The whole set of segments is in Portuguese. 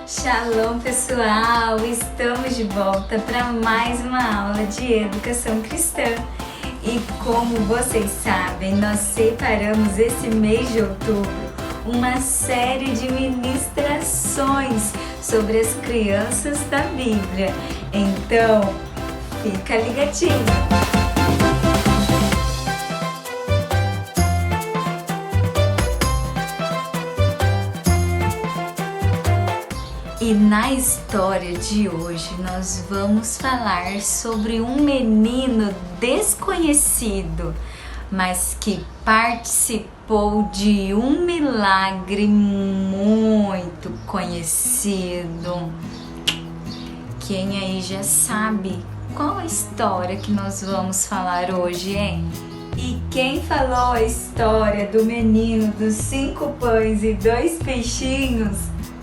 Shalom, pessoal! Estamos de volta para mais uma aula de educação cristã. E como vocês sabem, nós separamos esse mês de outubro uma série de ministrações sobre as crianças da Bíblia. Então, fica ligadinho! E na história de hoje nós vamos falar sobre um menino desconhecido, mas que participou de um milagre muito conhecido. Quem aí já sabe qual a história que nós vamos falar hoje, hein? E quem falou a história do menino dos 5 pães e 2 peixinhos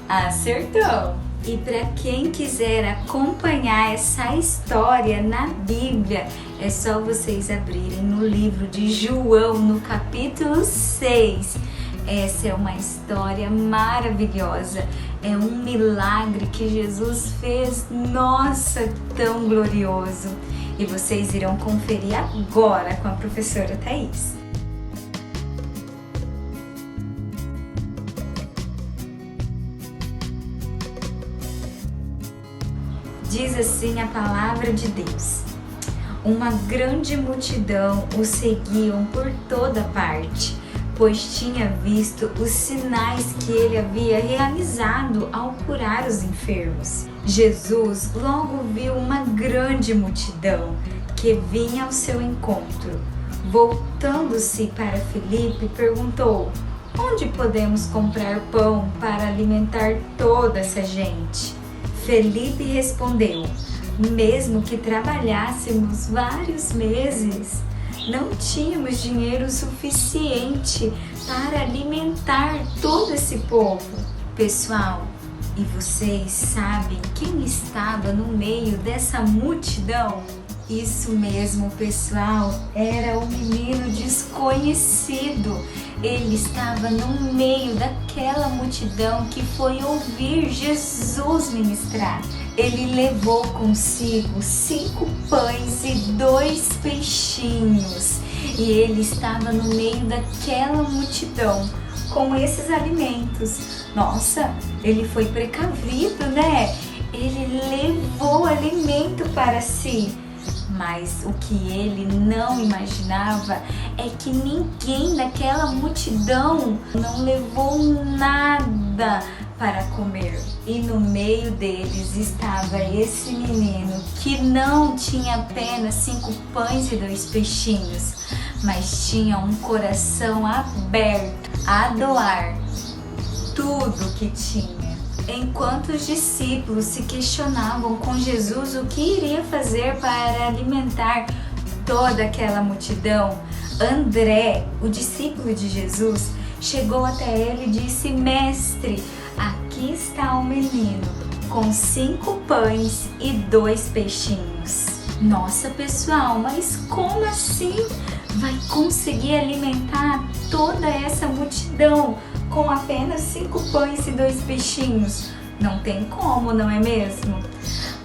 acertou! E para quem quiser acompanhar essa história na Bíblia, é só vocês abrirem no livro de João, no capítulo 6. Essa é uma história maravilhosa, é um milagre que Jesus fez, nossa, tão glorioso! E vocês irão conferir agora com a professora Thaís. Diz assim a palavra de Deus: uma grande multidão o seguiam por toda parte, pois tinha visto os sinais que ele havia realizado ao curar os enfermos. Jesus logo viu uma grande multidão que vinha ao seu encontro. Voltando-se para Filipe, perguntou: onde podemos comprar pão para alimentar toda essa gente? Felipe respondeu: mesmo que trabalhássemos vários meses, não tínhamos dinheiro suficiente para alimentar todo esse povo. Pessoal, e vocês sabem quem estava no meio dessa multidão? Isso mesmo, pessoal, era um menino desconhecido. Ele estava no meio daquela multidão que foi ouvir Jesus ministrar. Ele levou consigo 5 pães e 2 peixinhos. E ele estava no meio daquela multidão com esses alimentos. Nossa, ele foi precavido, né? Ele levou alimento para si. Mas o que ele não imaginava é que ninguém daquela multidão não levou nada para comer. E no meio deles estava esse menino que não tinha apenas 5 pães e 2 peixinhos, mas tinha um coração aberto a doar tudo que tinha. Enquanto os discípulos se questionavam com Jesus o que iria fazer para alimentar toda aquela multidão, André, o discípulo de Jesus, chegou até ele e disse: mestre, aqui está um menino com 5 pães e 2 peixinhos. Nossa, pessoal, mas como assim vai conseguir alimentar toda essa multidão com apenas 5 pães e 2 peixinhos? Não tem como, não é mesmo?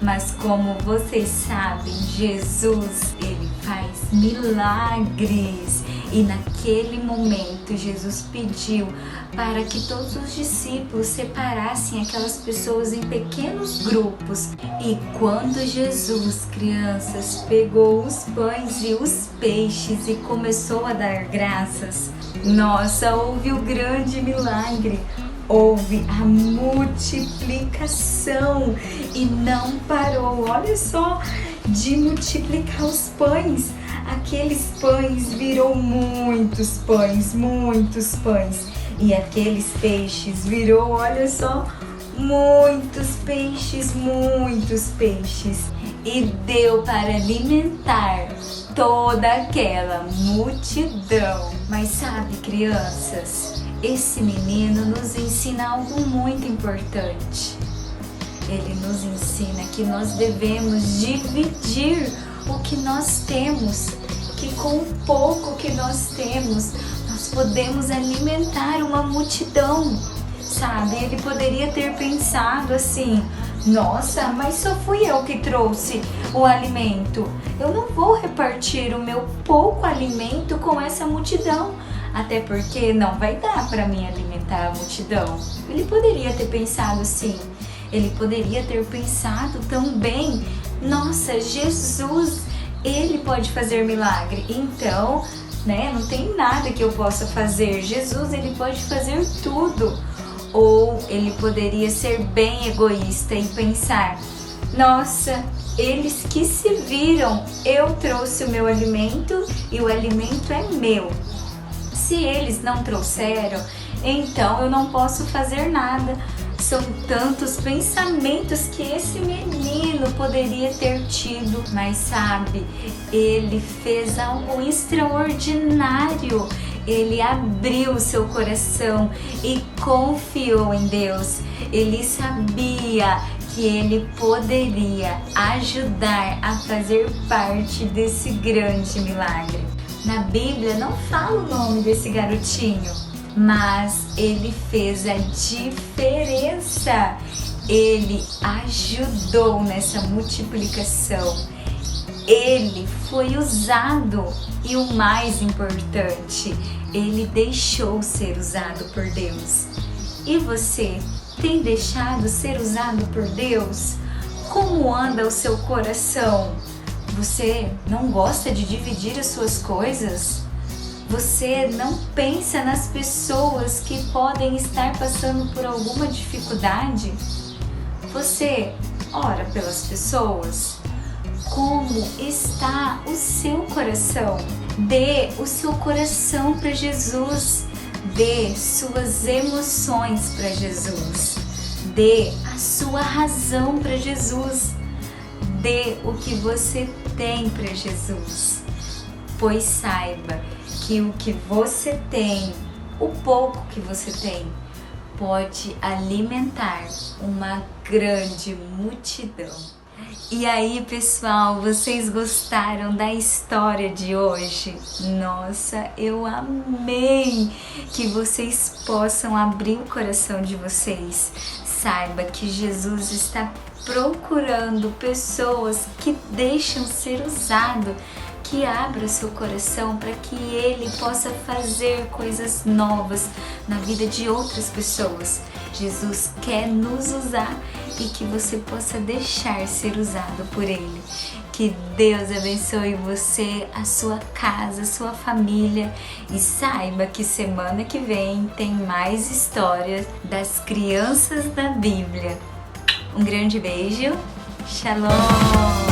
Mas como vocês sabem, Jesus, ele faz milagres. E naquele momento, Jesus pediu para que todos os discípulos separassem aquelas pessoas em pequenos grupos. E quando Jesus, crianças, pegou os pães e os peixes e começou a dar graças, nossa, houve o grande milagre. Houve a multiplicação e não parou. Olha só, de multiplicar os pães. Aqueles pães virou muitos pães, muitos pães. E aqueles peixes virou, olha só, muitos peixes, muitos peixes. E deu para alimentar toda aquela multidão. Mas sabe, crianças, esse menino nos ensina algo muito importante. Ele nos ensina que nós devemos dividir o que nós temos, que com o pouco que nós temos, nós podemos alimentar uma multidão. sabe? Ele poderia ter pensado assim: nossa, mas só fui eu que trouxe o alimento. Eu não vou repartir o meu pouco alimento com essa multidão, até porque não vai dar para mim alimentar a multidão. Ele poderia ter pensado assim. Ele poderia ter pensado também: nossa, Jesus, ele pode fazer milagre. Então, não tem nada que eu possa fazer. Jesus, ele pode fazer tudo. Ou ele poderia ser bem egoísta e pensar: nossa, eles que se viram, eu trouxe o meu alimento e o alimento é meu. Se eles não trouxeram, então eu não posso fazer nada. São tantos pensamentos que esse menino poderia ter tido, mas sabe, ele fez algo extraordinário. Ele abriu seu coração e confiou em Deus. Ele sabia que ele poderia ajudar a fazer parte desse grande milagre. Na Bíblia não fala o nome desse garotinho, mas ele fez a diferença. Ele ajudou nessa multiplicação. Ele foi usado e o mais importante, ele deixou ser usado por Deus. E você tem deixado ser usado por Deus? Como anda o seu coração? Você não gosta de dividir as suas coisas? Você não pensa nas pessoas que podem estar passando por alguma dificuldade? Você ora pelas pessoas? Como está o seu coração? Dê o seu coração para Jesus. Dê suas emoções para Jesus. Dê a sua razão para Jesus. Dê o que você tem para Jesus. Pois saiba que o que você tem, o pouco que você tem, pode alimentar uma grande multidão. E aí, pessoal, vocês gostaram da história de hoje? Nossa, eu amei! Que vocês possam abrir o coração de vocês. Saiba que Jesus está procurando pessoas que deixam ser usado, que abra seu coração para que Ele possa fazer coisas novas na vida de outras pessoas. Jesus quer nos usar e que você possa deixar ser usado por Ele. Que Deus abençoe você, a sua casa, a sua família, e saiba que semana que vem tem mais histórias das crianças da Bíblia. Um grande beijo, Shalom!